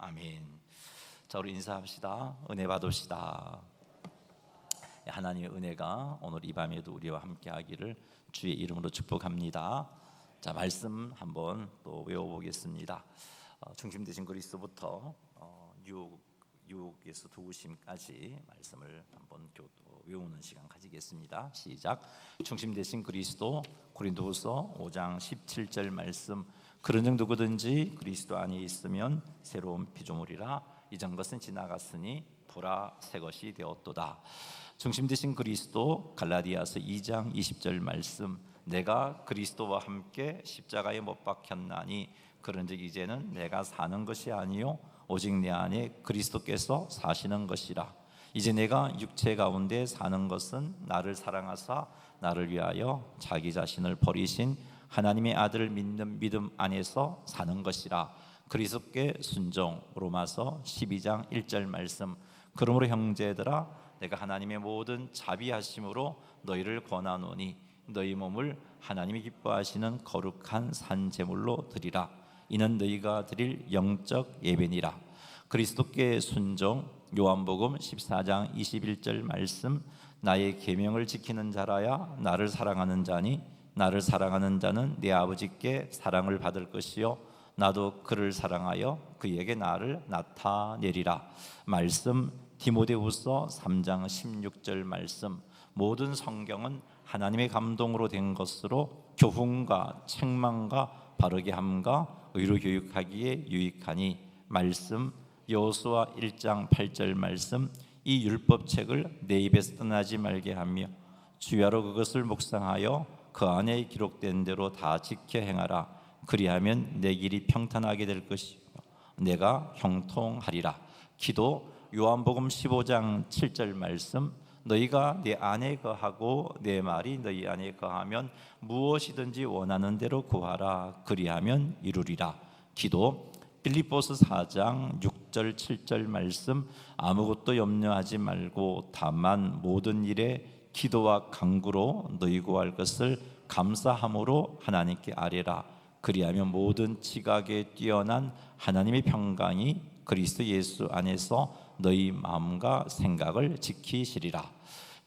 아멘. 자, 우리 인사합시다. 은혜 받읍시다. 하나님의 은혜가 오늘 이 밤에도 우리와 함께 하기를 주의 이름으로 축복합니다. 자, 말씀 한번 또 외워보겠습니다. 중심 되신 그리스도부터 유혹에서 도우심까지 말씀을 한번 외우는 시간 가지겠습니다. 시작. 중심 되신 그리스도, 고린도후서 5장 17절 말씀. 그런즉 누구든지 그리스도 안에 있으면 새로운 피조물이라, 이전 것은 지나갔으니 보라 새 것이 되었도다. 중심 되신 그리스도, 갈라디아서 2장 20절 말씀. 내가 그리스도와 함께 십자가에 못 박혔나니 그런즉 이제는 내가 사는 것이 아니요 오직 내 안에 그리스도께서 사시는 것이라. 이제 내가 육체 가운데 사는 것은 나를 사랑하사 나를 위하여 자기 자신을 버리신 하나님의 아들을 믿는 믿음 안에서 사는 것이라. 그리스도께 순종. 로마서 12장 1절 말씀. 그러므로 형제들아, 내가 하나님의 모든 자비하심으로 너희를 권하노니 너희 몸을 하나님이 기뻐하시는 거룩한 산 제물로 드리라. 이는 너희가 드릴 영적 예배니라. 그리스도께 순종. 요한복음 14장 21절 말씀. 나의 계명을 지키는 자라야 나를 사랑하는 자니 나를 사랑하는 자는 내 아버지께 사랑을 받을 것이요 나도 그를 사랑하여 그에게 나를 나타내리라. 말씀. 디모데후서 3장 16절 말씀. 모든 성경은 하나님의 감동으로 된 것으로 교훈과 책망과 바르게 함과 의로 교육하기에 유익하니. 말씀. 여호수아 1장 8절 말씀. 이 율법책을 내 입에서 떠나지 말게 하며 주야로 그것을 묵상하여 그 안에 기록된 대로 다 지켜 행하라. 그리하면 내 길이 평탄하게 될 것이요 내가 형통하리라. 기도. 요한복음 15장 7절 말씀. 너희가 내 안에 거하고 내 말이 너희 안에 거하면 무엇이든지 원하는 대로 구하라. 그리하면 이루리라. 기도. 빌립보서 4장 6절 7절 말씀. 아무것도 염려하지 말고 다만 모든 일에 기도와 간구로 너희 구할 것을 감사함으로 하나님께 아뢰라. 그리하면 모든 지각에 뛰어난 하나님의 평강이 그리스도 예수 안에서 너희 마음과 생각을 지키시리라.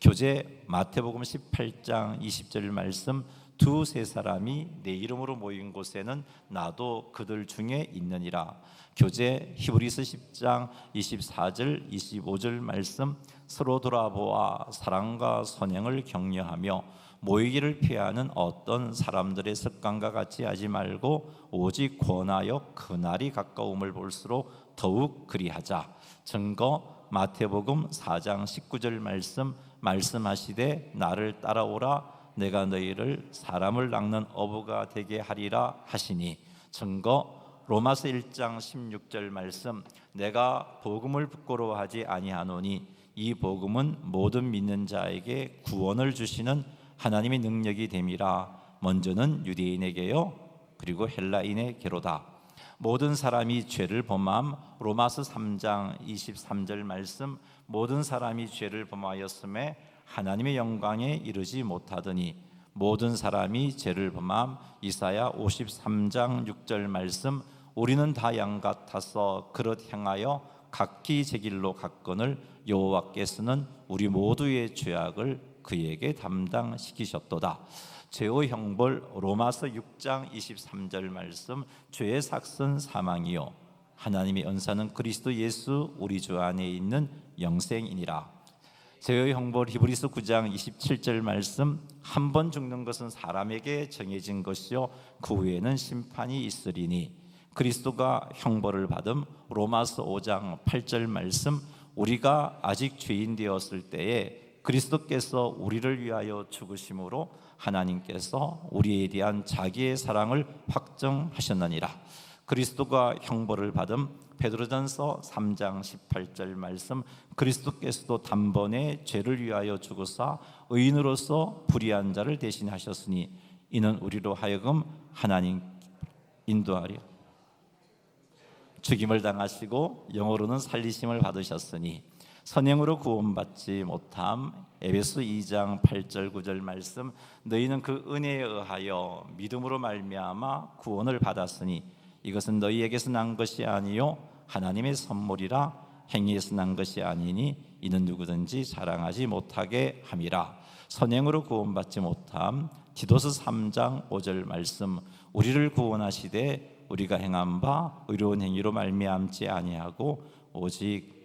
교재. 마태복음 18장 20절 말씀. 두세 사람이 내 이름으로 모인 곳에는 나도 그들 중에 있느니라. 교재. 히브리서 10장 24절 25절 말씀. 서로 돌아보아 사랑과 선행을 격려하며 모이기를 피하는 어떤 사람들의 습관과 같이 하지 말고 오직 권하여 그날이 가까움을 볼수록 더욱 그리하자. 증거. 마태복음 4장 19절 말씀. 말씀하시되 나를 따라오라 내가 너희를 사람을 낚는 어부가 되게 하리라 하시니. 증거. 로마서 1장 16절 말씀. 내가 복음을 부끄러워하지 아니하노니 이 복음은 모든 믿는 자에게 구원을 주시는 하나님의 능력이 됨이라. 먼저는 유대인에게요 그리고 헬라인에게로다. 모든 사람이 죄를 범함. 로마서 3장 23절 말씀. 모든 사람이 죄를 범하였음에 하나님의 영광에 이르지 못하더니 모든 사람이 죄를 범함. 이사야 53장 6절 말씀. 우리는 다 양 같아서 그릇 행하여 각기 제 길로 갔거늘 여호와께서는 우리 모두의 죄악을 그에게 담당시키셨도다. 죄의 형벌. 로마서 6장 23절 말씀. 죄의 삭은 사망이요 하나님의 은사는 그리스도 예수 우리 주 안에 있는 영생이니라. 죄의 형벌. 히브리서 9장 27절 말씀. 한 번 죽는 것은 사람에게 정해진 것이요 그 후에는 심판이 있으리니. 그리스도가 형벌을 받음. 로마서 5장 8절 말씀. 우리가 아직 죄인 되었을 때에 그리스도께서 우리를 위하여 죽으심으로 하나님께서 우리에 대한 자기의 사랑을 확정하셨느니라. 그리스도가 형벌을 받음. 베드로전서 3장 18절 말씀. 그리스도께서도 단번에 죄를 위하여 죽으사 의인으로서 불의한 자를 대신하셨으니 이는 우리로 하여금 하나님 인도하려 죽임을 당하시고 영으로는 살리심을 받으셨으니 선행으로 구원받지 못함. 에베소 2장 8절 9절 말씀. 너희는 그 은혜에 의하여 믿음으로 말미암아 구원을 받았으니 이것은 너희에게서 난 것이 아니요 하나님의 선물이라 행위에서 난 것이 아니니 이는 누구든지 자랑하지 못하게 함이라. 선행으로 구원받지 못함. 디도서 3장 5절 말씀. 우리를 구원하시되 우리가 행한 바 의로운 행위로 말미암지 아니하고 오직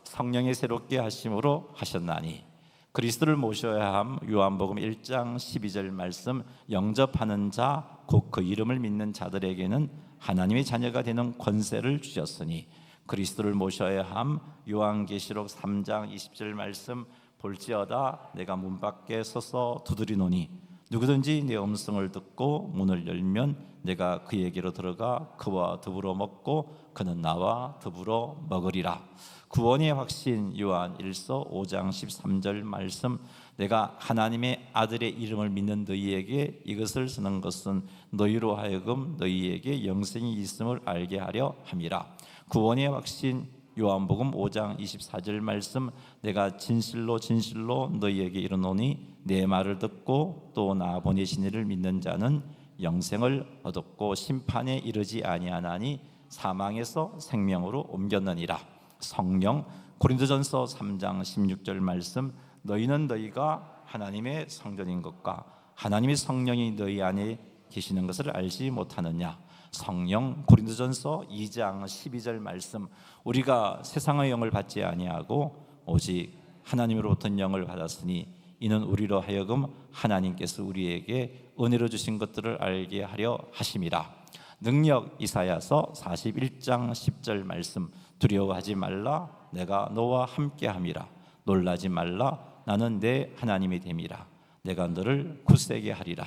성령의 새롭게 하심으로 하셨나니. 그리스도를 모셔야 함. 요한복음 1장 12절 말씀. 영접하는 자 곧 그 이름을 믿는 자들에게는 하나님의 자녀가 되는 권세를 주셨으니. 그리스도를 모셔야 함. 요한계시록 3장 20절 말씀. 볼지어다 내가 문 밖에 서서 두드리노니 누구든지 내 음성을 듣고 문을 열면 내가 그에게로 들어가 그와 더불어 먹고 그는 나와 더불어 먹으리라. 구원의 확신 요한 1서 5장 13절 말씀. 내가 하나님의 아들의 이름을 믿는 너희에게 이것을 쓰는 것은 너희로 하여금 너희에게 영생이 있음을 알게 하려 함이라. 구원의 확신 요한복음 5장 24절 말씀. 내가 진실로 진실로 너희에게 이르노니 내 말을 듣고 또 나 보내신 이를 믿는 자는 영생을 얻었고 심판에 이르지 아니하나니 사망에서 생명으로 옮겼느니라. 성령 고린도전서 3장 16절 말씀. 너희는 너희가 하나님의 성전인 것과 하나님의 성령이 너희 안에 계시는 것을 알지 못하느냐. 성령 고린도전서 2장 12절 말씀. 우리가 세상의 영을 받지 아니하고 오직 하나님으로부터 영을 받았으니 이는 우리로 하여금 하나님께서 우리에게 은혜로 주신 것들을 알게 하려 하심이라. 능력 이사야서 41장 10절 말씀. 두려워하지 말라 내가 너와 함께함이라. 놀라지 말라 나는 내 하나님이 됨이라. 내가 너를 굳세게 하리라.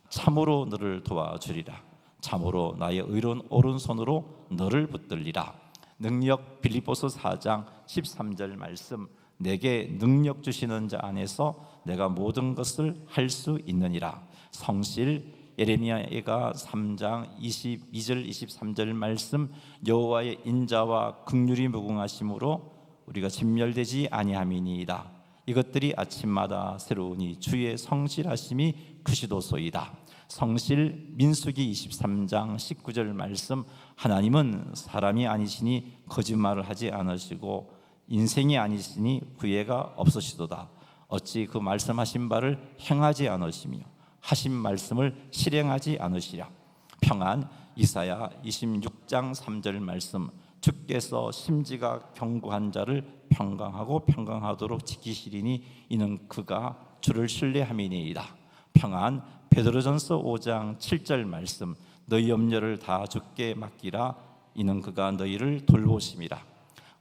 참으로 너를 도와주리라. 참으로 나의 의로운 오른손으로 너를 붙들리라. 능력 빌립보서 4장 13절 말씀. 내게 능력 주시는 자 안에서 내가 모든 것을 할 수 있느니라. 성실 예레미야가 3장 22절 23절 말씀. 여호와의 인자와 긍휼이 무궁하심으로 우리가 진멸되지 아니함이니이다. 이것들이 아침마다 새로우니 주의 성실하심이 크시도소이다. 성실 민수기 23장 19절 말씀. 하나님은 사람이 아니시니 거짓말을 하지 않으시고 인생이 아니시니 후회가 없으시도다. 어찌 그 말씀하신 바를 행하지 않으시며 하신 말씀을 실행하지 않으시랴. 평안 이사야 26장 3절 말씀. 주께서 심지가 견고한 자를 평강하고 평강하도록 지키시리니 이는 그가 주를 신뢰함이니이다. 평안 베드로전서 5장 7절 말씀. 너희 염려를 다 주께 맡기라 이는 그가 너희를 돌보심이라.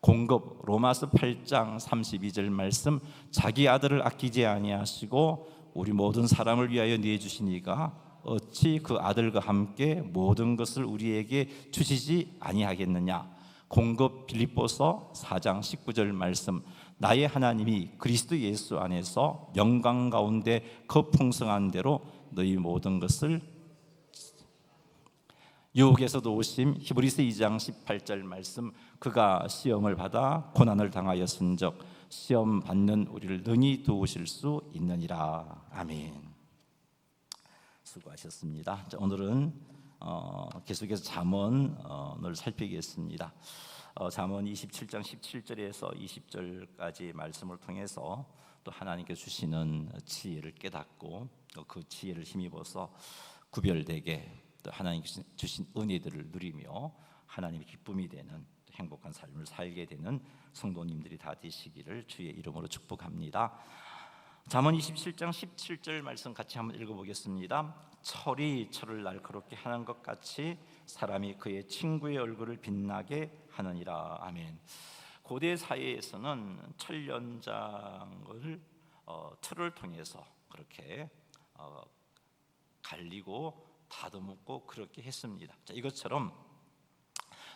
공급 로마서 8장 32절 말씀. 자기 아들을 아끼지 아니하시고 우리 모든 사람을 위하여 내주시니가 어찌 그 아들과 함께 모든 것을 우리에게 주시지 아니하겠느냐. 공급 빌립보서 4장 19절 말씀. 나의 하나님이 그리스도 예수 안에서 영광 가운데 그 풍성한 대로 너희 모든 것을. 유혹에서도 오심 히브리서 2장 18절 말씀. 그가 시험을 받아 고난을 당하였은즉 시험 받는 우리를 능히 도우실 수 있느니라. 아멘. 수고하셨습니다. 자, 오늘은 계속해서 잠언을 살피겠습니다. 잠언 27장 17절에서 20절까지 말씀을 통해서 또 하나님께서 주시는 지혜를 깨닫고 또 그 지혜를 힘입어서 구별되게 또 하나님께서 주신 은혜들을 누리며 하나님의 기쁨이 되는 행복한 삶을 살게 되는 성도님들이 다 되시기를 주의 이름으로 축복합니다. 잠언 27장 17절 말씀 같이 한번 읽어보겠습니다. 철이 철을 날카롭게 하는 것 같이 사람이 그의 친구의 얼굴을 빛나게 하느니라. 아멘. 고대 사회에서는 철 연장을 철을 통해서 그렇게 갈리고 다듬고 그렇게 했습니다. 자, 이것처럼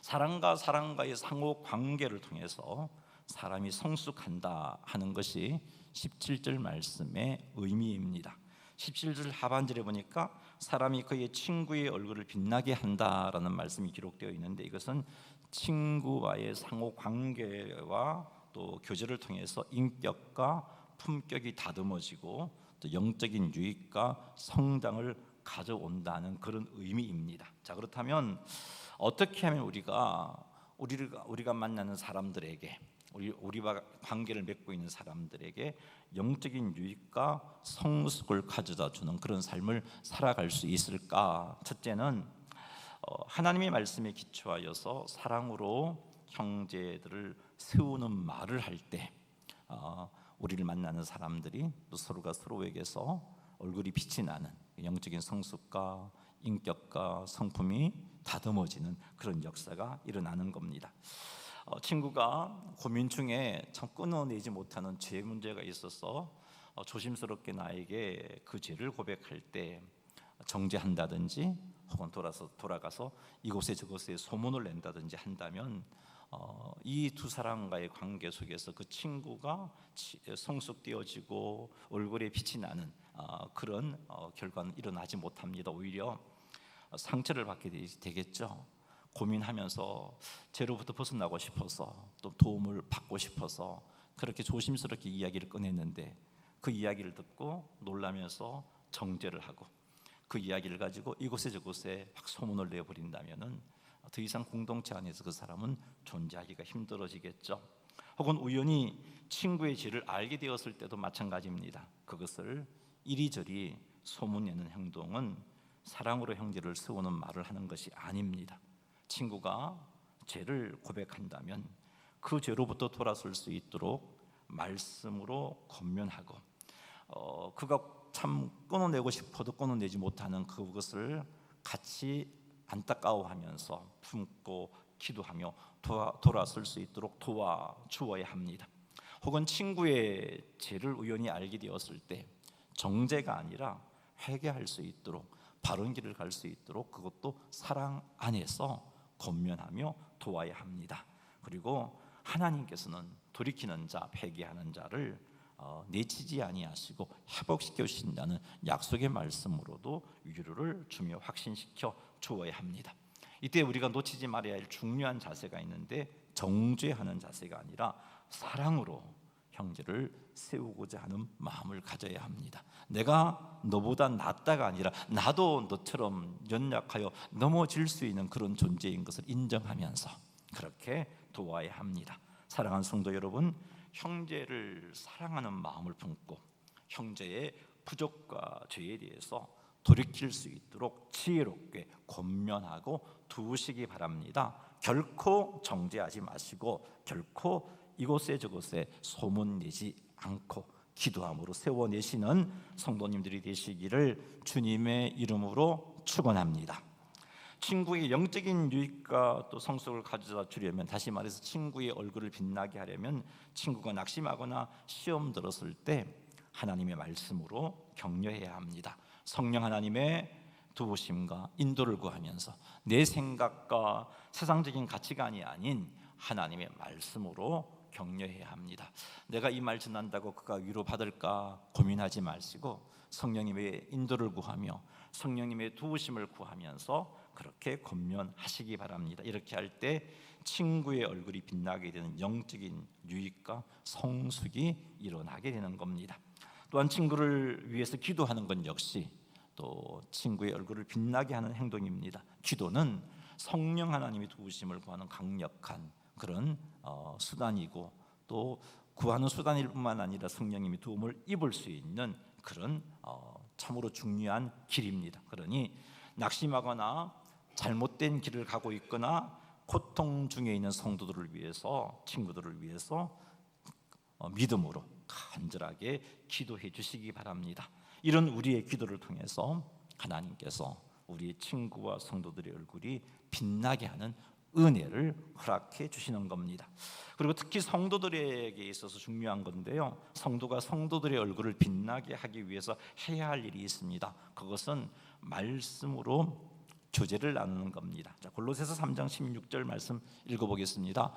사람과 사람과의 상호 관계를 통해서 사람이 성숙한다 하는 것이 17절 말씀의 의미입니다. 17절 하반절에 보니까 사람이 그의 친구의 얼굴을 빛나게 한다라는 말씀이 기록되어 있는데 이것은 친구와의 상호 관계와 또 교제를 통해서 인격과 품격이 다듬어지고 또 영적인 유익과 성장을 가져온다는 그런 의미입니다. 자, 그렇다면 어떻게 하면 우리가 만나는 사람들에게, 우리와 관계를 맺고 있는 사람들에게 영적인 유익과 성숙을 가져다 주는 그런 삶을 살아갈 수 있을까? 첫째는 하나님의 말씀에 기초하여서 사랑으로 형제들을 세우는 말을 할 때, 우리를 만나는 사람들이 또 서로가 서로에게서 얼굴이 빛이 나는 영적인 성숙과 인격과 성품이 다듬어지는 그런 역사가 일어나는 겁니다. 친구가 고민 중에 참 끊어내지 못하는 죄 문제가 있어서 조심스럽게 나에게 그 죄를 고백할 때 정죄한다든지 혹은 돌아가서 이곳에 저곳에 소문을 낸다든지 한다면 이 두 사람과의 관계 속에서 그 친구가 성숙되어지고 얼굴에 빛이 나는 그런 결과는 일어나지 못합니다. 오히려 상처를 받게 되겠죠. 고민하면서 죄로부터 벗어나고 싶어서 또 도움을 받고 싶어서 그렇게 조심스럽게 이야기를 꺼냈는데 그 이야기를 듣고 놀라면서 정죄를 하고 그 이야기를 가지고 이곳에 저곳에 확 소문을 내버린다면은 더 이상 공동체 안에서 그 사람은 존재하기가 힘들어지겠죠. 혹은 우연히 친구의 죄를 알게 되었을 때도 마찬가지입니다. 그것을 이리저리 소문내는 행동은 사랑으로 형제를 세우는 말을 하는 것이 아닙니다. 친구가 죄를 고백한다면 그 죄로부터 돌아설 수 있도록 말씀으로 권면하고 그가 참 끊어내고 싶어도 끊어내지 못하는 그것을 같이 안타까워하면서 품고 기도하며 돌아설 수 있도록 도와주어야 합니다. 혹은 친구의 죄를 우연히 알게 되었을 때 정죄가 아니라 회개할 수 있도록 바른 길을 갈 수 있도록 그것도 사랑 안에서 권면하며 도와야 합니다. 그리고 하나님께서는 돌이키는 자, 회개하는 자를 내치지 아니하시고 회복시켜 주신다는 약속의 말씀으로도 위로를 주며 확신시켜 주어야 합니다. 이때 우리가 놓치지 말아야 할 중요한 자세가 있는데 정죄하는 자세가 아니라 사랑으로 형제를 세우고자 하는 마음을 가져야 합니다. 내가 너보다 낫다가 아니라 나도 너처럼 연약하여 넘어질 수 있는 그런 존재인 것을 인정하면서 그렇게 도와야 합니다. 사랑하는 성도 여러분, 형제를 사랑하는 마음을 품고 형제의 부족과 죄에 대해서 돌이킬 수 있도록 지혜롭게 권면하고 두시기 바랍니다. 결코 정죄하지 마시고 결코 이곳에 저곳에 소문내지 않고 기도함으로 세워내시는 성도님들이 되시기를 주님의 이름으로 축원합니다. 친구의 영적인 유익과 또 성숙을 가져다 주려면, 다시 말해서 친구의 얼굴을 빛나게 하려면 친구가 낙심하거나 시험 들었을 때 하나님의 말씀으로 격려해야 합니다. 성령 하나님의 도우심과 인도를 구하면서 내 생각과 세상적인 가치관이 아닌 하나님의 말씀으로 격려해야 합니다. 내가 이 말 전한다고 그가 위로받을까 고민하지 마시고 성령님의 인도를 구하며 성령님의 도우심을 구하면서 그렇게 권면하시기 바랍니다. 이렇게 할 때 친구의 얼굴이 빛나게 되는 영적인 유익과 성숙이 일어나게 되는 겁니다. 또한 친구를 위해서 기도하는 건 역시 또 친구의 얼굴을 빛나게 하는 행동입니다. 기도는 성령 하나님의 도우심을 구하는 강력한 그런 수단이고 또 구하는 수단일 뿐만 아니라 성령님이 도움을 입을 수 있는 그런 참으로 중요한 길입니다. 그러니 낙심하거나 잘못된 길을 가고 있거나 고통 중에 있는 성도들을 위해서, 친구들을 위해서 믿음으로 간절하게 기도해 주시기 바랍니다. 이런 우리의 기도를 통해서 하나님께서 우리의 친구와 성도들의 얼굴이 빛나게 하는 은혜를 허락해 주시는 겁니다. 그리고 특히 성도들에게 있어서 중요한 건데요, 성도가 성도들의 얼굴을 빛나게 하기 위해서 해야 할 일이 있습니다. 그것은 말씀으로 교제를 나누는 겁니다. 자, 골로새서 3장 16절 말씀 읽어보겠습니다.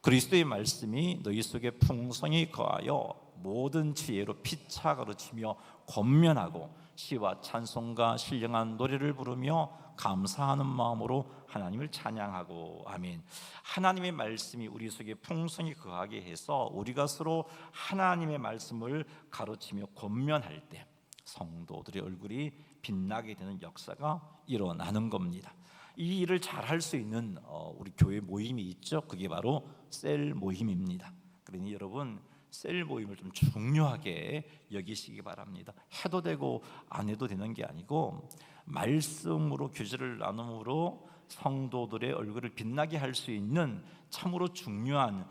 그리스도의 말씀이 너희 속에 풍성히 거하여 모든 지혜로 피차 가르치며 권면하고 시와 찬송과 신령한 노래를 부르며 감사하는 마음으로 하나님을 찬양하고. 아멘. 하나님의 말씀이 우리 속에 풍성히 거하게 해서 우리가 서로 하나님의 말씀을 가르치며 권면할 때 성도들의 얼굴이 빛나게 되는 역사가 일어나는 겁니다. 이 일을 잘 할 수 있는 우리 교회 모임이 있죠. 그게 바로 셀 모임입니다. 그러니 여러분 셀 모임을 좀 중요하게 여기시기 바랍니다. 해도 되고 안 해도 되는 게 아니고 말씀으로 교제를 나눔으로 성도들의 얼굴을 빛나게 할 수 있는 참으로 중요한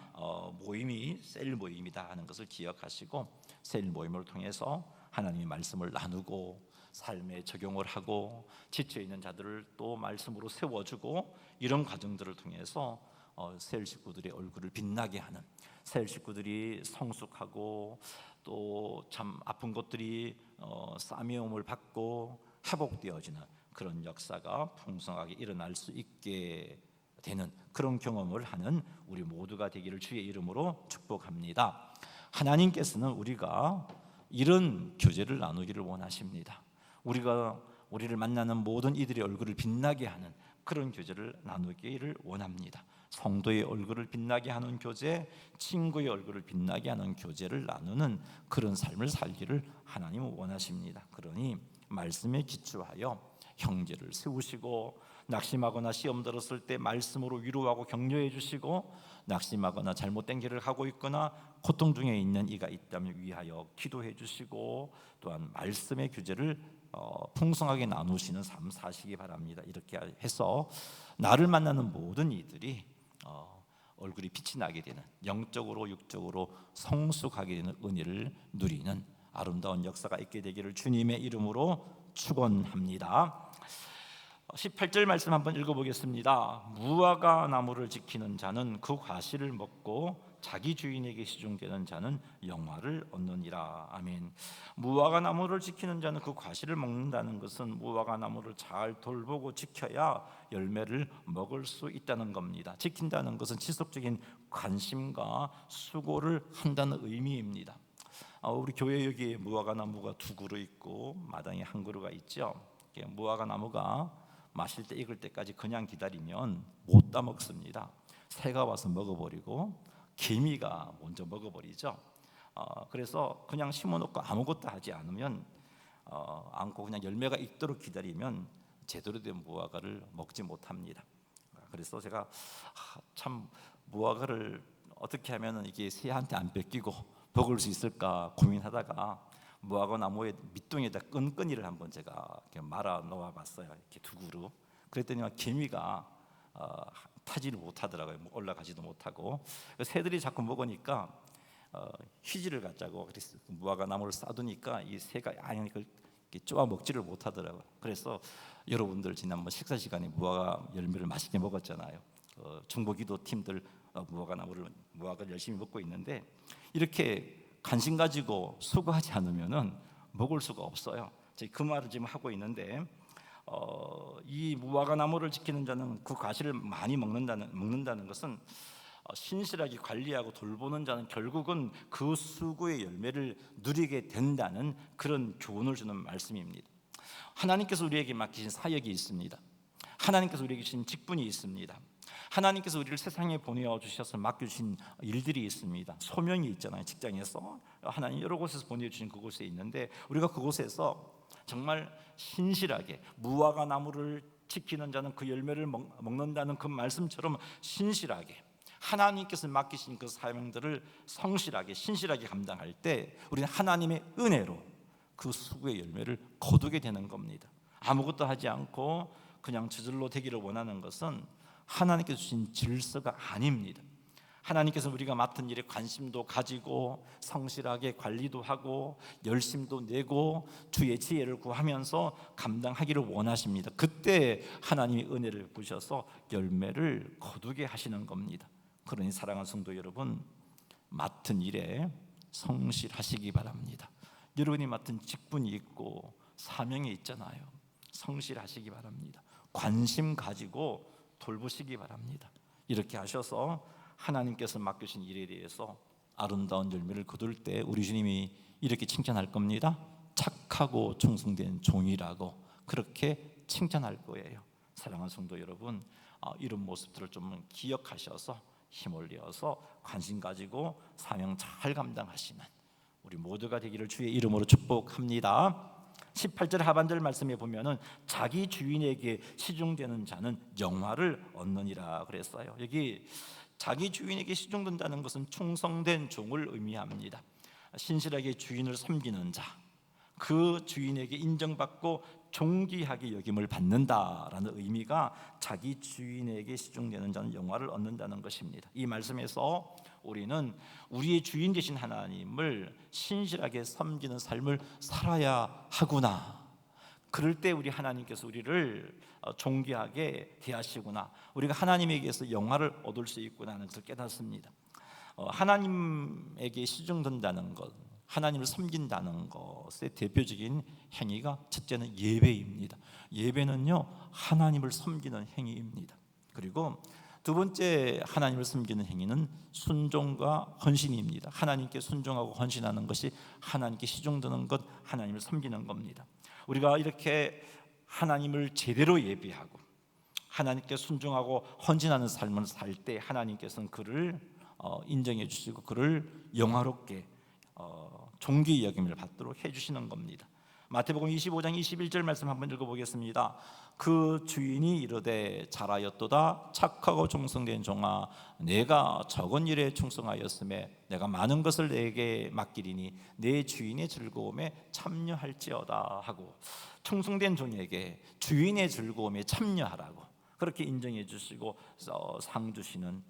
모임이 셀 모임이다 하는 것을 기억하시고 셀 모임을 통해서 하나님의 말씀을 나누고 삶에 적용을 하고 지쳐 있는 자들을 또 말씀으로 세워주고 이런 과정들을 통해서 셀 식구들의 얼굴을 빛나게 하는, 셀 식구들이 성숙하고 또 참 아픈 것들이 싸매움을 받고 회복되어지는 그런 역사가 풍성하게 일어날 수 있게 되는 그런 경험을 하는 우리 모두가 되기를 주의 이름으로 축복합니다. 하나님께서는 우리가 이런 교제를 나누기를 원하십니다. 우리를 만나는 모든 이들의 얼굴을 빛나게 하는 그런 교제를 나누기를 원합니다. 성도의 얼굴을 빛나게 하는 교제, 친구의 얼굴을 빛나게 하는 교제를 나누는 그런 삶을 살기를 하나님은 원하십니다. 그러니 말씀에 기초하여 형제를 세우시고 낙심하거나 시험 들었을 때 말씀으로 위로하고 격려해 주시고 낙심하거나 잘못된 길을 가고 있거나 고통 중에 있는 이가 있다면 위하여 기도해 주시고 또한 말씀의 교제를 풍성하게 나누시는 삶 사시기 바랍니다. 이렇게 해서 나를 만나는 모든 이들이 얼굴이 빛이 나게 되는 영적으로 육적으로 성숙하게 되는 은혜를 누리는 아름다운 역사가 있게 되기를 주님의 이름으로 축원합니다. 18절 말씀 한번 읽어보겠습니다. 무화과 나무를 지키는 자는 그 과실을 먹고 자기 주인에게 시중되는 자는 영화를 얻느니라. 아멘. 무화과 나무를 지키는 자는 그 과실을 먹는다는 것은 무화과 나무를 잘 돌보고 지켜야 열매를 먹을 수 있다는 겁니다. 지킨다는 것은 지속적인 관심과 수고를 한다는 의미입니다. 우리 교회 여기 무화과 나무가 2그루 있고 마당에 1그루가 있죠. 무화과 나무가 마실 때 익을 때까지 그냥 기다리면 못 따먹습니다. 새가 와서 먹어버리고 개미가 먼저 먹어버리죠. 그래서 그냥 심어놓고 아무것도 하지 않으면 않고 그냥 열매가 익도록 기다리면 제대로 된 무화과를 먹지 못합니다. 그래서 제가 참 무화과를 어떻게 하면 이게 새한테 안 뺏기고 먹을 수 있을까 고민하다가 무화과 나무의 밑둥에다 끈끈이를 한번 제가 이렇게 말아 놓아봤어요. 이렇게 2그루. 그랬더니 개미가 타지를 못하더라고요. 올라가지도 못하고 새들이 자꾸 먹으니까 휴지를 갖자고 그래서 무화과 나무를 싸두니까 이 새가 아니 그걸 쪼아 먹지를 못하더라고요. 그래서 여러분들 지난번 식사 시간에 무화과 열매를 맛있게 먹었잖아요. 중보기도 팀들 무화과를 열심히 먹고 있는데 이렇게 관심 가지고 수고하지 않으면은 먹을 수가 없어요. 저희 그 말을 지금 하고 있는데 이 무화과 나무를 지키는 자는 그 과실을 많이 먹는다는 것은 신실하게 관리하고 돌보는 자는 결국은 그 수고의 열매를 누리게 된다는 그런 교훈을 주는 말씀입니다. 하나님께서 우리에게 맡기신 사역이 있습니다. 하나님께서 우리에게 주신 직분이 있습니다. 하나님께서 우리를 세상에 보내어 주셔서 맡겨주신 일들이 있습니다. 소명이 있잖아요. 직장에서 하나님 여러 곳에서 보내주신 그곳에 있는데 우리가 그곳에서 정말 신실하게 무화과 나무를 지키는 자는 그 열매를 먹는다는 그 말씀처럼 신실하게 하나님께서 맡기신 그 사명들을 성실하게 신실하게 감당할 때 우리는 하나님의 은혜로 그 수고의 열매를 거두게 되는 겁니다. 아무것도 하지 않고 그냥 저절로 되기를 원하는 것은 하나님께서 주신 질서가 아닙니다. 하나님께서 우리가 맡은 일에 관심도 가지고 성실하게 관리도 하고 열심도 내고 주의 지혜를 구하면서 감당하기를 원하십니다. 그때 하나님이 은혜를 부셔서 열매를 거두게 하시는 겁니다. 그러니 사랑하는 성도 여러분, 맡은 일에 성실하시기 바랍니다. 여러분이 맡은 직분이 있고 사명이 있잖아요. 성실하시기 바랍니다. 관심 가지고 돌보시기 바랍니다. 이렇게 하셔서 하나님께서 맡기신 일에 대해서 아름다운 열매를 거둘 때 우리 주님이 이렇게 칭찬할 겁니다. 착하고 충성된 종이라고 그렇게 칭찬할 거예요. 사랑하는 성도 여러분, 이런 모습들을 좀 기억하셔서 힘을 내어서 관심 가지고 사명 잘 감당하시는 우리 모두가 되기를 주의 이름으로 축복합니다. 18절 하반절 말씀에 보면은 자기 주인에게 시중되는 자는 영화를 얻느니라 그랬어요. 여기 자기 주인에게 시중된다는 것은 충성된 종을 의미합니다. 신실하게 주인을 섬기는 자, 그 주인에게 인정받고 존귀하게 여김을 받는다라는 의미가 자기 주인에게 시중되는 자는 영화를 얻는다는 것입니다. 이 말씀에서 우리는 우리의 주인 되신 하나님을 신실하게 섬기는 삶을 살아야 하구나. 그럴 때 우리 하나님께서 우리를 존귀하게 대하시구나, 우리가 하나님에게서 영화를 얻을 수 있구나 하는 것을 깨닫습니다. 하나님에게 시중된다는 것, 하나님을 섬긴다는 것의 대표적인 행위가 첫째는 예배입니다. 예배는요, 하나님을 섬기는 행위입니다. 그리고 두 번째 하나님을 섬기는 행위는 순종과 헌신입니다. 하나님께 순종하고 헌신하는 것이 하나님께 시중드는 것, 하나님을 섬기는 겁니다. 우리가 이렇게 하나님을 제대로 예배하고 하나님께 순종하고 헌신하는 삶을 살 때 하나님께서는 그를 인정해 주시고 그를 영화롭게 존귀 여김을 받도록 해주시는 겁니다. 마태복음 25장 21절 말씀 한번 읽어보겠습니다. 그 주인이 이르되 잘하였도다 착하고 충성된 종아, 내가 적은 일에 충성하였음에 내가 많은 것을 내게 맡기리니 내 주인의 즐거움에 참여할지어다 하고, 충성된 종에게 주인의 즐거움에 참여하라고 그렇게 인정해 주시고 상 주시는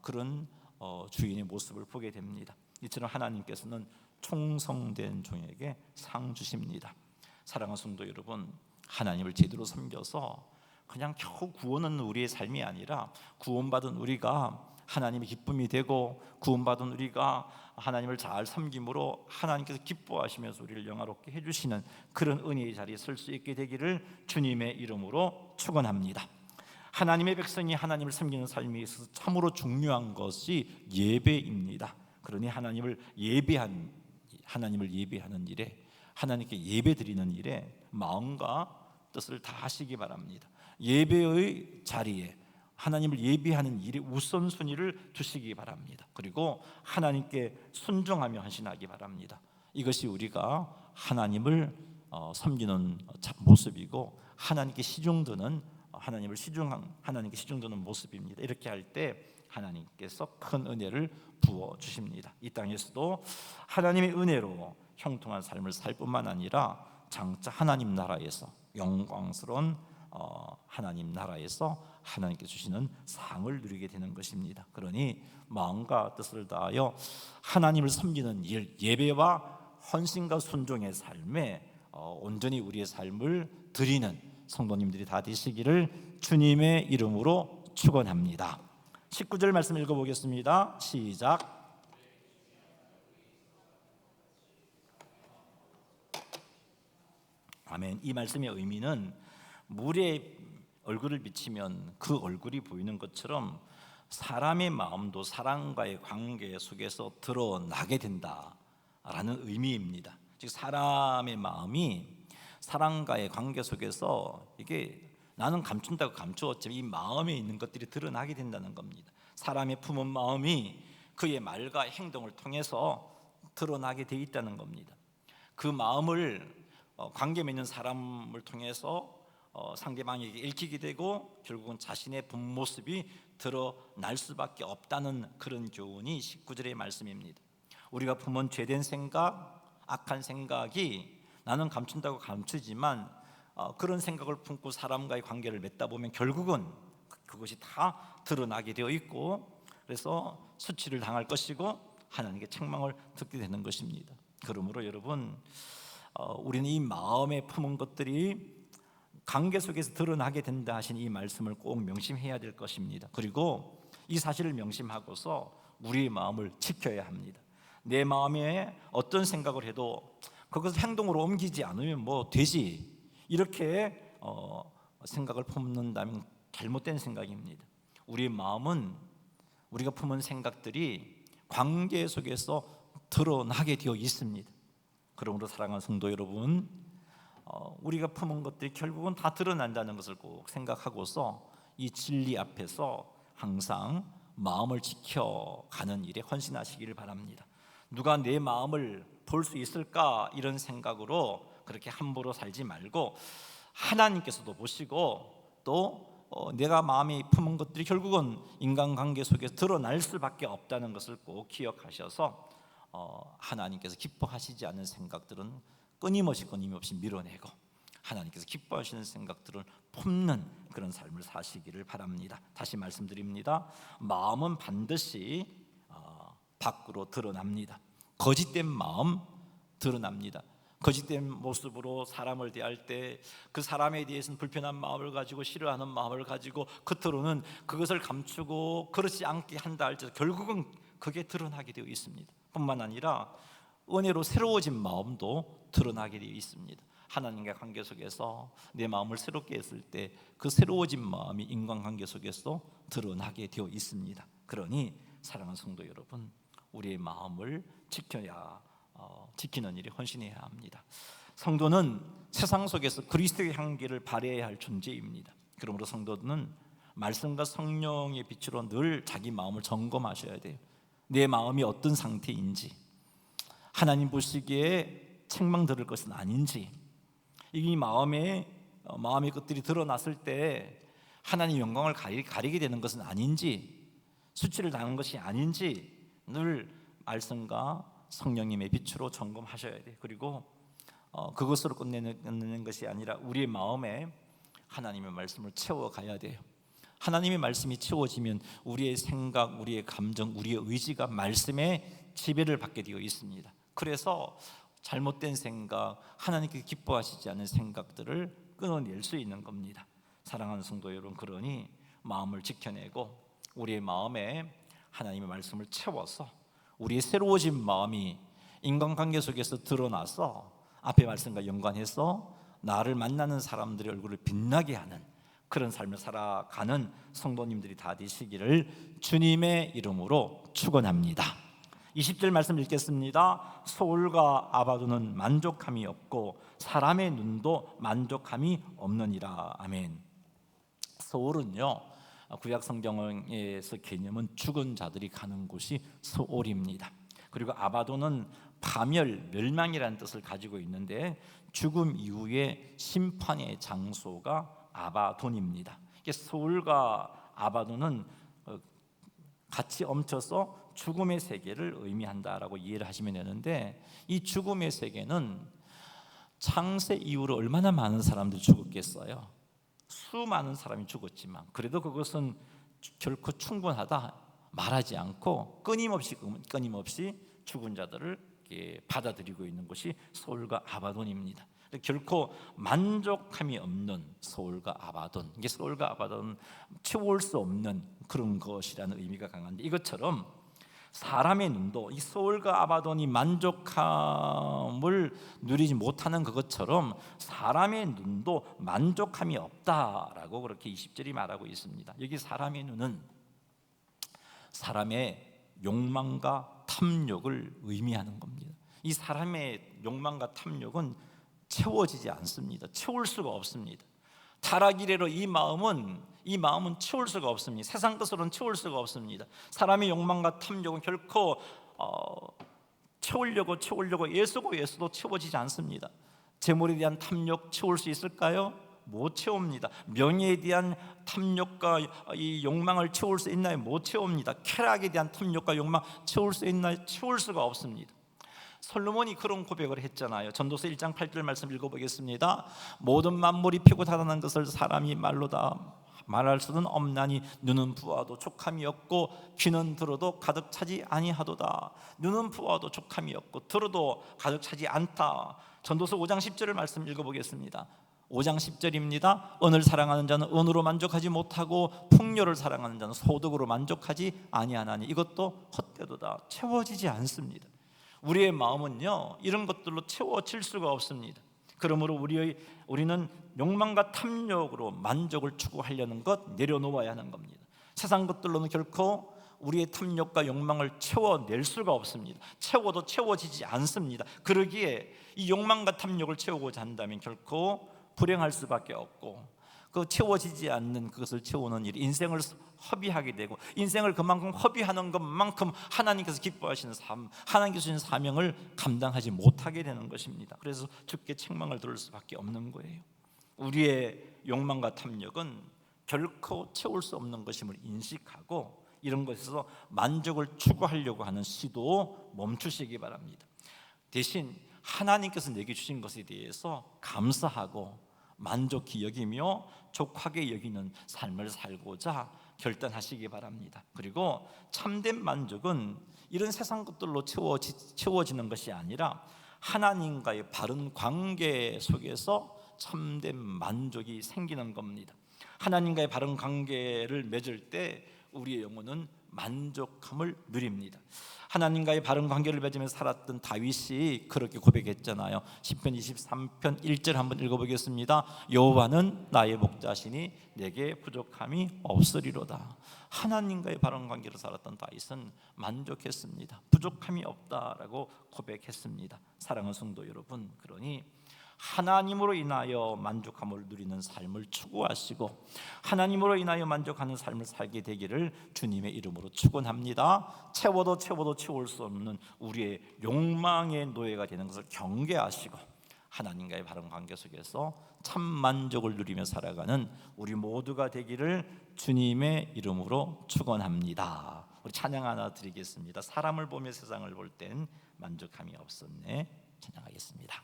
그런 주인의 모습을 보게 됩니다. 이처럼 하나님께서는 충성된 종에게 상 주십니다. 사랑하는 성도 여러분, 하나님을 제대로 섬겨서 그냥 겨우 구원은 우리의 삶이 아니라 구원받은 우리가 하나님의 기쁨이 되고 구원받은 우리가 하나님을 잘 섬김으로 하나님께서 기뻐하시면서 우리를 영화롭게 해주시는 그런 은혜의 자리에 설 수 있게 되기를 주님의 이름으로 축원합니다. 하나님의 백성이 하나님을 섬기는 삶에 있어서 참으로 중요한 것이 예배입니다. 그러니 하나님을 예배하는 일에, 하나님께 예배드리는 일에 마음과 뜻을 다 하시기 바랍니다. 예배의 자리에 하나님을 예배하는 일에 우선순위를 두시기 바랍니다. 그리고 하나님께 순종하며 헌신하기 바랍니다. 이것이 우리가 하나님을 섬기는 모습이고 하나님께 시중드는 하나님께 시중드는 모습입니다. 이렇게 할 때 하나님께서 큰 은혜를 부어 주십니다. 이 땅에서도 하나님의 은혜로 형통한 삶을 살 뿐만 아니라 장차 하나님 나라에서 영광스러운 하나님 나라에서 하나님께 주시는 상을 누리게 되는 것입니다. 그러니 마음과 뜻을 다하여 하나님을 섬기는 일, 예배와 헌신과 순종의 삶에 온전히 우리의 삶을 드리는 성도님들이 다 되시기를 주님의 이름으로 축원합니다. 19절 말씀 읽어보겠습니다. 시작. 아멘. 이 말씀의 의미는 물에 얼굴을 비치면 그 얼굴이 보이는 것처럼 사람의 마음도 사람과의 관계 속에서 드러나게 된다라는 의미입니다. 즉 사람의 마음이 사람과의 관계 속에서 이게 나는 감춘다고 감추었지만 이 마음에 있는 것들이 드러나게 된다는 겁니다. 사람의 품은 마음이 그의 말과 행동을 통해서 드러나게 돼 있다는 겁니다. 그 마음을 관계 맺는 사람을 통해서 상대방에게 읽히게 되고 결국은 자신의 본 모습이 드러날 수밖에 없다는 그런 교훈이 19절의 말씀입니다. 우리가 품은 죄된 생각, 악한 생각이 나는 감춘다고 감추지만 그런 생각을 품고 사람과의 관계를 맺다 보면 결국은 그것이 다 드러나게 되어 있고 그래서 수치를 당할 것이고 하나님께 책망을 듣게 되는 것입니다. 그러므로 여러분, 우리는 이 마음에 품은 것들이 관계 속에서 드러나게 된다 하신 이 말씀을 꼭 명심해야 될 것입니다. 그리고 이 사실을 명심하고서 우리의 마음을 지켜야 합니다. 내 마음에 어떤 생각을 해도 그것을 행동으로 옮기지 않으면 뭐 되지, 이렇게 생각을 품는다면 잘못된 생각입니다. 우리의 마음은 우리가 품은 생각들이 관계 속에서 드러나게 되어 있습니다. 그러므로 사랑하는 성도 여러분, 우리가 품은 것들이 결국은 다 드러난다는 것을 꼭 생각하고서 이 진리 앞에서 항상 마음을 지켜가는 일에 헌신하시기를 바랍니다. 누가 내 마음을 볼 수 있을까 이런 생각으로 그렇게 함부로 살지 말고 하나님께서도 보시고 또 내가 마음에 품은 것들이 결국은 인간관계 속에서 드러날 수밖에 없다는 것을 꼭 기억하셔서 하나님께서 기뻐하시지 않는 생각들은 끊임없이 밀어내고 하나님께서 기뻐하시는 생각들을 품는 그런 삶을 사시기를 바랍니다. 다시 말씀드립니다. 마음은 반드시 밖으로 드러납니다. 거짓된 마음 드러납니다. 거짓된 모습으로 사람을 대할 때 그 사람에 대해서는 불편한 마음을 가지고 싫어하는 마음을 가지고 겉으로는 그것을 감추고 그렇지 않게 한다 할지라도 결국은 그게 드러나게 되어 있습니다. 뿐만 아니라 은혜로 새로워진 마음도 드러나게 되어 있습니다. 하나님과 관계 속에서 내 마음을 새롭게 했을 때 그 새로워진 마음이 인간관계 속에서 드러나게 되어 있습니다. 그러니 사랑하는 성도 여러분, 우리의 마음을 지키는 일이 헌신해야 합니다. 성도는 세상 속에서 그리스도의 향기를 발해야 할 존재입니다. 그러므로 성도는 말씀과 성령의 빛으로 늘 자기 마음을 점검하셔야 돼요. 내 마음이 어떤 상태인지, 하나님 보시기에 책망 들을 것은 아닌지, 이 마음의 것들이 드러났을 때 하나님 영광을 가리게 되는 것은 아닌지, 수치를 당한 것이 아닌지 늘 말씀과 성령님의 빛으로 점검하셔야 돼요. 그리고 그것으로 끝내는 것이 아니라 우리의 마음에 하나님의 말씀을 채워가야 돼요. 하나님의 말씀이 채워지면 우리의 생각, 우리의 감정, 우리의 의지가 말씀의 지배를 받게 되어 있습니다. 그래서 잘못된 생각, 하나님께 기뻐하시지 않는 생각들을 끊어낼 수 있는 겁니다. 사랑하는 성도 여러분, 그러니 마음을 지켜내고 우리의 마음에 하나님의 말씀을 채워서 우리의 새로워진 마음이 인간관계 속에서 드러나서 앞의 말씀과 연관해서 나를 만나는 사람들의 얼굴을 빛나게 하는 그런 삶을 살아가는 성도님들이 다 되시기를 주님의 이름으로 축원합니다. 20절 말씀 읽겠습니다. 소울과 아바도는 만족함이 없고 사람의 눈도 만족함이 없느니라. 아멘. 소울은요, 구약 성경에서 개념은 죽은 자들이 가는 곳이 소올입니다. 그리고 아바도는 파멸, 멸망이라는 뜻을 가지고 있는데 죽음 이후의 심판의 장소가 아바돈입니다. 소울과 아바돈은 같이 얹혀서 죽음의 세계를 의미한다라고 이해를 하시면 되는데, 이 죽음의 세계는 창세 이후로 얼마나 많은 사람들이 죽었겠어요. 수많은 사람이 죽었지만 그래도 그것은 결코 충분하다 말하지 않고 끊임없이 죽은 자들을 받아들이고 있는 것이 소울과 아바돈입니다. 결코 만족함이 없는 소울과 아바돈, 이게 소울과 아바돈 채울 수 없는 그런 것이라는 의미가 강한데, 이것처럼 사람의 눈도 이 소울과 아바돈이 만족함을 누리지 못하는 그것처럼 사람의 눈도 만족함이 없다라고 그렇게 20절이 말하고 있습니다. 여기 사람의 눈은 사람의 욕망과 탐욕을 의미하는 겁니다. 이 사람의 욕망과 탐욕은 채워지지 않습니다. 채울 수가 없습니다. 타락 이래로 이 마음은 채울 수가 없습니다. 세상 것으로는 채울 수가 없습니다. 사람의 욕망과 탐욕은 결코 채우려고 애써도 채워지지 않습니다. 재물에 대한 탐욕 채울 수 있을까요? 못 채웁니다. 명예에 대한 탐욕과 이 욕망을 채울 수 있나요? 못 채웁니다. 쾌락에 대한 탐욕과 욕망 채울 수 있나요? 채울 수가 없습니다. 솔로몬이 그런 고백을 했잖아요. 전도서 1장 8절 말씀 읽어보겠습니다. 모든 만물이 피고 자라난 것을 사람이 말로 다 말할 수는 없나니 눈은 부어도 촉함이 없고 귀는 들어도 가득 차지 아니하도다. 눈은 부어도 촉함이 없고 들어도 가득 차지 않다. 전도서 5장 10절을 말씀 읽어보겠습니다. 5장 10절입니다. 은을 사랑하는 자는 은으로 만족하지 못하고 풍요를 사랑하는 자는 소득으로 만족하지 아니하나니 이것도 헛되도다. 채워지지 않습니다. 우리의 마음은요, 이런 것들로 채워질 수가 없습니다. 그러므로 우리는 욕망과 탐욕으로 만족을 추구하려는 것 내려놓아야 하는 겁니다. 세상 것들로는 결코 우리의 탐욕과 욕망을 채워낼 수가 없습니다. 채워도 채워지지 않습니다. 그러기에 이 욕망과 탐욕을 채우고자 한다면 결코 불행할 수밖에 없고 그 채워지지 않는 그것을 채우는 일, 인생을 허비하게 되고 인생을 그만큼 허비하는 것만큼 하나님께서 기뻐하시는 삶, 하나님께서 주신 사명을 감당하지 못하게 되는 것입니다. 그래서 주께 책망을 들을 수밖에 없는 거예요. 우리의 욕망과 탐욕은 결코 채울 수 없는 것임을 인식하고 이런 것에서 만족을 추구하려고 하는 시도 멈추시기 바랍니다. 대신 하나님께서 내게 주신 것에 대해서 감사하고 만족히 여기며 족하게 여기는 삶을 살고자 결단하시기 바랍니다. 그리고 참된 만족은 이런 세상 것들로 채워지는 것이 아니라 하나님과의 바른 관계 속에서 참된 만족이 생기는 겁니다. 하나님과의 바른 관계를 맺을 때 우리의 영혼은 만족함을 누립니다. 하나님과의 바른 관계를 맺으면서 살았던 다윗이 그렇게 고백했잖아요. 시편 23편 1절 한번 읽어보겠습니다. 여호와는 나의 목자시니 내게 부족함이 없으리로다. 하나님과의 바른 관계로 살았던 다윗은 만족했습니다. 부족함이 없다라고 고백했습니다. 사랑하는 성도 여러분, 그러니 하나님으로 인하여 만족함을 누리는 삶을 추구하시고 하나님으로 인하여 만족하는 삶을 살게 되기를 주님의 이름으로 축원합니다. 채워도 채울 수 없는 우리의 욕망의 노예가 되는 것을 경계하시고 하나님과의 바른 관계 속에서 참 만족을 누리며 살아가는 우리 모두가 되기를 주님의 이름으로 축원합니다. 우리 찬양 하나 드리겠습니다. 사람을 보며 세상을 볼 땐 만족함이 없었네. 찬양하겠습니다.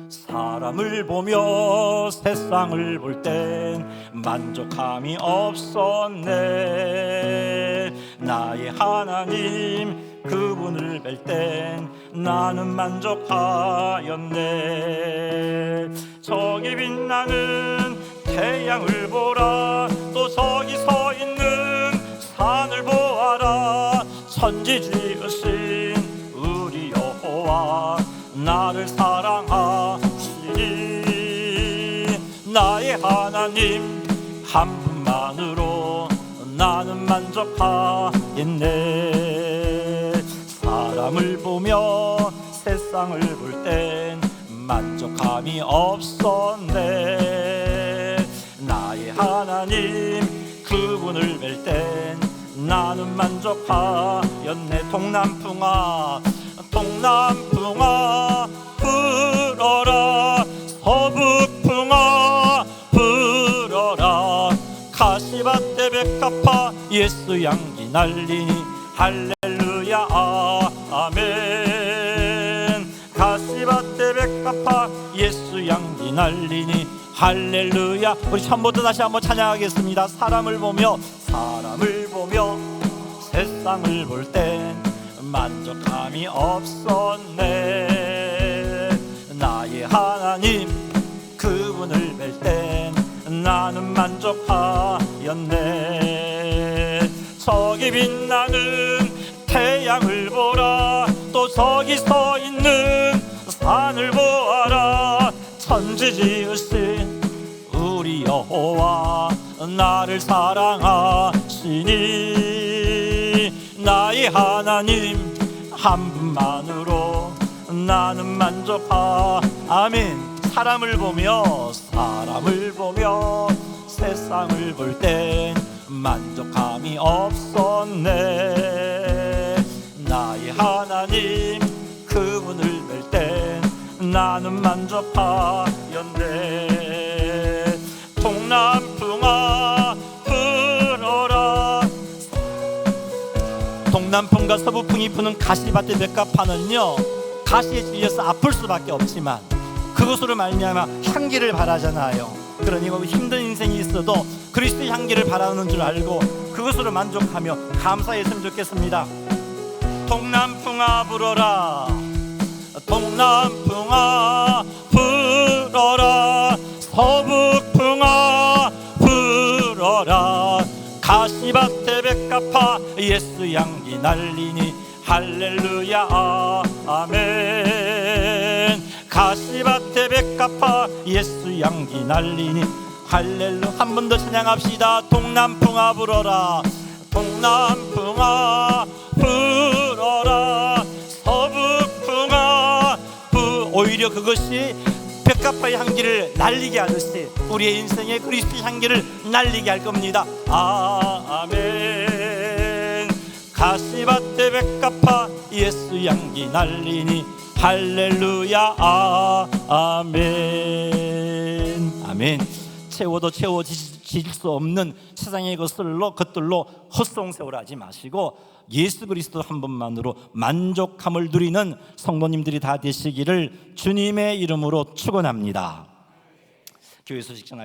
사람을 보며 세상을 볼 땐 만족함이 없었네. 나의 하나님 그분을 뵐 땐 나는 만족하였네. 저기 빛나는 태양을 보라, 또 저기 서 있는 산을 보아라. 천지 지으신 우리 여호와 나를 사랑하시니 나의 하나님 한 분만으로 나는 만족하겠네. 사람을 보며 세상을 볼 땐 만족함이 없었네. 나의 하나님 그분을 뵐 땐 나는 만족하였네. 동남풍아 동남풍아 불어라, 서북풍아 불어라. 가시밭에 백합화 예수 향기 날리니 할렐루야 아멘. 가시밭에 백합화 예수 향기 날리니 할렐루야. 우리 처음부터 다시 한번 찬양하겠습니다. 사람을 보며 세상을 볼 땐 만족함이 없었네. 나의 하나님 그분을 뵐 땐 나는 만족하였네. 저기 빛나는 태양을 보라, 또 저기 서 있는 산을 보아라. 천지 지으신 우리 여호와 나를 사랑하시니 나의 하나님 한 분만으로 나는 만족하. 아멘. 사람을 보며 세상을 볼 땐 만족함이 없었네. 나의 하나님 그분을 뵐 땐 나는 만족하였네. 동남풍아 불어라. 동남풍과 서북풍이 부는 가시밭의 백합화는요, 가시에 질려서 아플 수밖에 없지만 그것으로 말미암아 향기를 바라잖아요. 그러니 힘든 인생이 있어도 그리스도의 향기를 바라는 줄 알고 그것으로 만족하며 감사했으면 좋겠습니다. 동남풍아 불어라, 동남풍아 불어라, 서북풍아 불어라. 가시밭에 백합화 예수 향기 향기 날리니 할렐루야 아멘. 가시밭에 백합화 예수 향기 날리니 할렐루. 한 번 더 찬양합시다. 동남풍아 불어라, 동남풍아 불어라, 서북풍아 오히려 그것이 백합화의 향기를 날리게 하듯이 우리의 인생의 그리스도의 향기를 날리게 할 겁니다. 아멘. 가시밭에 백합화 예수 향기 날리니 할렐루야 아멘. 아멘. 채워도 채워질 수 없는 세상의 것들로 헛송세월하지 마시고 예수 그리스도 한 분만으로 만족함을 누리는 성도님들이 다 되시기를 주님의 이름으로 축원합니다. 교회 소식 전하기